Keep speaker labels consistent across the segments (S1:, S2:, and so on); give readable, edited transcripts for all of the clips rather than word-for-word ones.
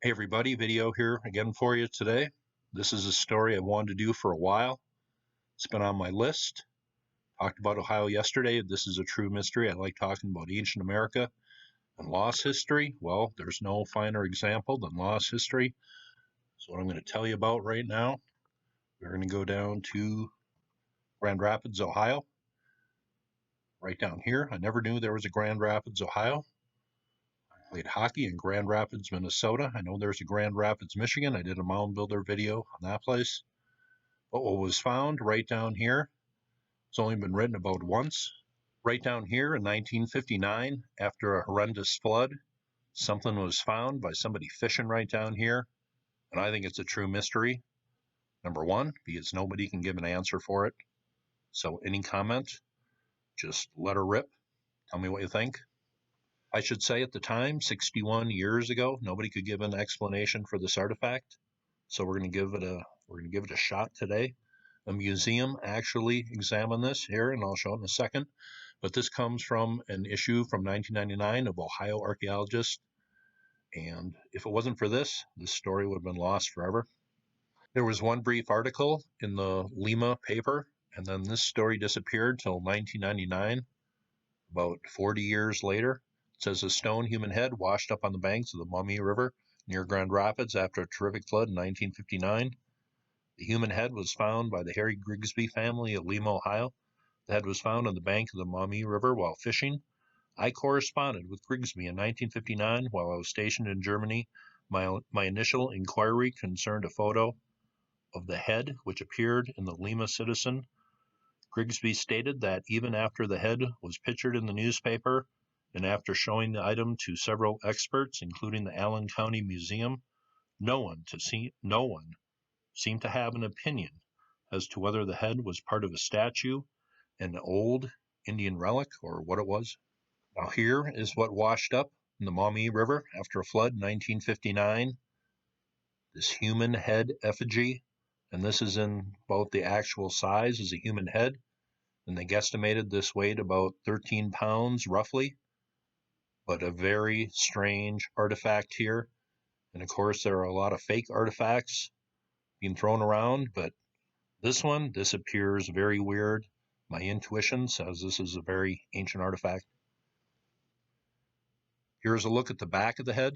S1: Hey everybody, video here again for you today. This is a story I wanted to do for a while. It's been on my list. Talked about Ohio yesterday. This is a true mystery. I like talking about ancient America and lost history. Well, there's no finer example than lost history. So what I'm going to tell you about right now, we're going to go down to Grand Rapids, Ohio. Right down here. I never knew there was a Grand Rapids, Ohio. I played hockey in Grand Rapids, Minnesota. I know there's a Grand Rapids, Michigan. I did a mound builder video on that place. But what was found right down here, it's only been written about once. Right down here in 1959, after a horrendous flood, something was found by somebody fishing right down here. And I think it's a true mystery. Number one, because nobody can give an answer for it. So any comment, just let her rip. Tell me what you think. I should say at the time, 61 years ago, nobody could give an explanation for this artifact. So we're going to give it a shot today. A museum actually examined this here, and I'll show it in a second. But this comes from an issue from 1999 of Ohio Archaeologist. And if it wasn't for this story would have been lost forever. There was one brief article in the Lima paper, and then this story disappeared till 1999, about 40 years later. It says a stone human head washed up on the banks of the Maumee River near Grand Rapids after a terrific flood in 1959. The human head was found by the Harry Grigsby family of Lima, Ohio. The head was found on the bank of the Maumee River while fishing. I corresponded with Grigsby in 1959 while I was stationed in Germany. My initial inquiry concerned a photo of the head, which appeared in the Lima Citizen. Grigsby stated that even after the head was pictured in the newspaper, and after showing the item to several experts, including the Allen County Museum, no one seemed to have an opinion as to whether the head was part of a statue, an old Indian relic, or what it was. Now here is what washed up in the Maumee River after a flood in 1959. This human head effigy, and this is in both the actual size as a human head, and they guesstimated this weighed about 13 pounds roughly, but a very strange artifact here. And of course, there are a lot of fake artifacts being thrown around, but this appears very weird. My intuition says this is a very ancient artifact. Here's a look at the back of the head,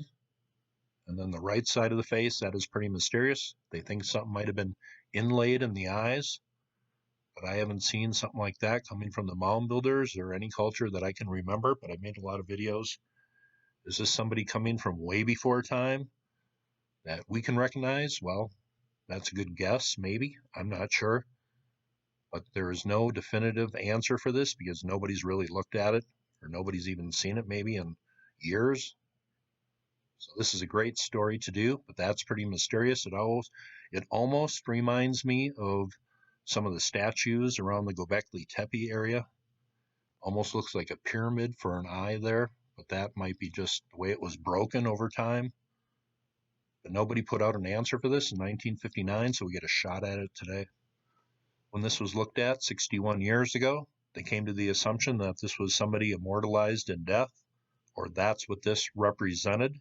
S1: and then the right side of the face. That is pretty mysterious. They think something might have been inlaid in the eyes, but I haven't seen something like that coming from the mound builders or any culture that I can remember, but I've made a lot of videos. Is this somebody coming from way before time that we can recognize? Well, that's a good guess, maybe. I'm not sure. But there is no definitive answer for this because nobody's really looked at it, or nobody's even seen it maybe in years. So this is a great story to do, but that's pretty mysterious. It almost reminds me of some of the statues around the Göbekli Tepe area. Almost looks like a pyramid for an eye there, but that might be just the way it was broken over time. But nobody put out an answer for this in 1959, so we get a shot at it today. When this was looked at 61 years ago, they came to the assumption that this was somebody immortalized in death, or that's what this represented.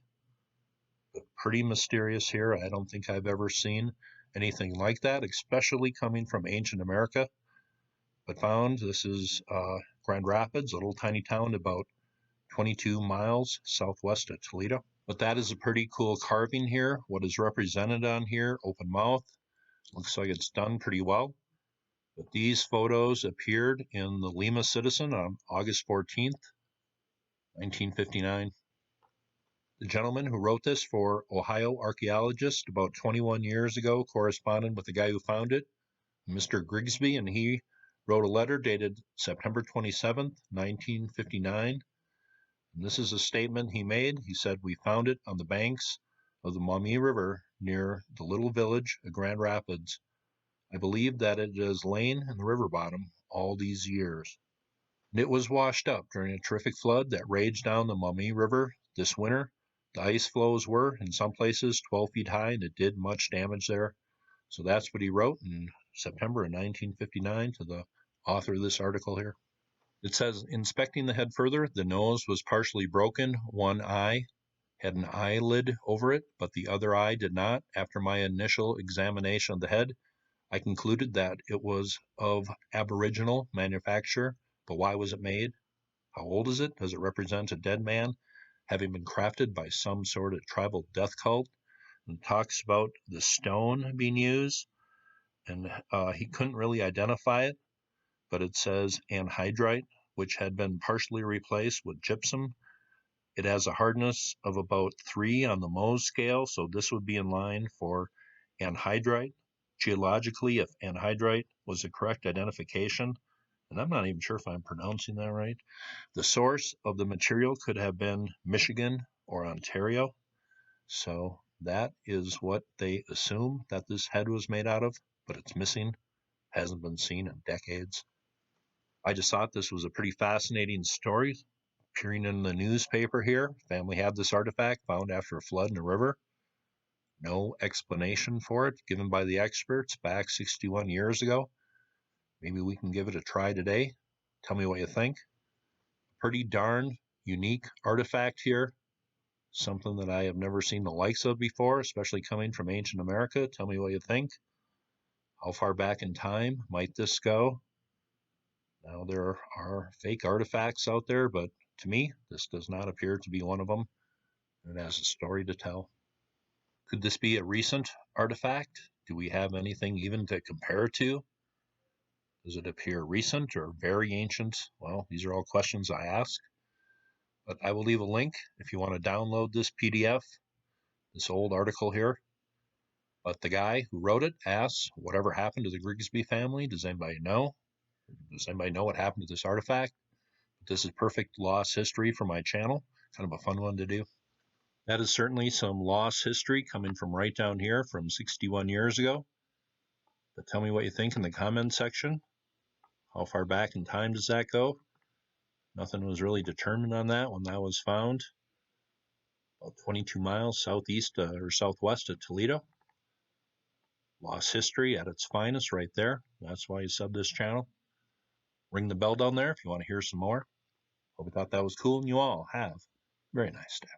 S1: But pretty mysterious here. I don't think I've ever seen anything like that, especially coming from ancient America. But found this is Grand Rapids, a little tiny town about 22 miles southwest of Toledo. But that is a pretty cool carving here. What is represented on here, open mouth, looks like it's done pretty well. But these photos appeared in the Lima Citizen on August 14th, 1959. The gentleman who wrote this for Ohio Archaeologist about 21 years ago corresponded with the guy who found it, Mr. Grigsby, and he wrote a letter dated September 27th, 1959. And this is a statement he made. He said, "We found it on the banks of the Maumee River near the little village of Grand Rapids. I believe that it has lain in the river bottom all these years. And it was washed up during a terrific flood that raged down the Maumee River this winter. The ice flows were, in some places, 12 feet high, and it did much damage there." So that's what he wrote in September of 1959 to the author of this article here. It says, inspecting the head further, the nose was partially broken, one eye had an eyelid over it, but the other eye did not. After my initial examination of the head, I concluded that it was of Aboriginal manufacture. But why was it made? How old is it? Does it represent a dead man having been crafted by some sort of tribal death cult? And talks about the stone being used, and he couldn't really identify it, but it says anhydrite, which had been partially replaced with gypsum. It has a hardness of about 3 on the Mohs scale, so this would be in line for anhydrite. Geologically, if anhydrite was the correct identification, and I'm not even sure if I'm pronouncing that right, the source of the material could have been Michigan or Ontario. So that is what they assume that this head was made out of, but it's missing, hasn't been seen in decades. I just thought this was a pretty fascinating story appearing in the newspaper here. Family had this artifact found after a flood in a river. No explanation for it given by the experts back 61 years ago. Maybe we can give it a try today. Tell me what you think. Pretty darn unique artifact here. Something that I have never seen the likes of before, especially coming from ancient America. Tell me what you think. How far back in time might this go? Now, there are fake artifacts out there, but to me, this does not appear to be one of them. It has a story to tell. Could this be a recent artifact? Do we have anything even to compare it to? Does it appear recent or very ancient? Well, these are all questions I ask. But I will leave a link if you want to download this PDF, this old article here. But the guy who wrote it asks, whatever happened to the Grigsby family? Does anybody know? Does anybody know what happened to this artifact? This is perfect lost history for my channel. Kind of a fun one to do. That is certainly some lost history coming from right down here from 61 years ago. But tell me what you think in the comment section. How far back in time does that go? Nothing was really determined on that when that was found. About 22 miles southeast or southwest of Toledo. Lost history at its finest right there. That's why you sub this channel. Ring the bell down there if you want to hear some more. Hope you thought that was cool, and you all have a very nice day.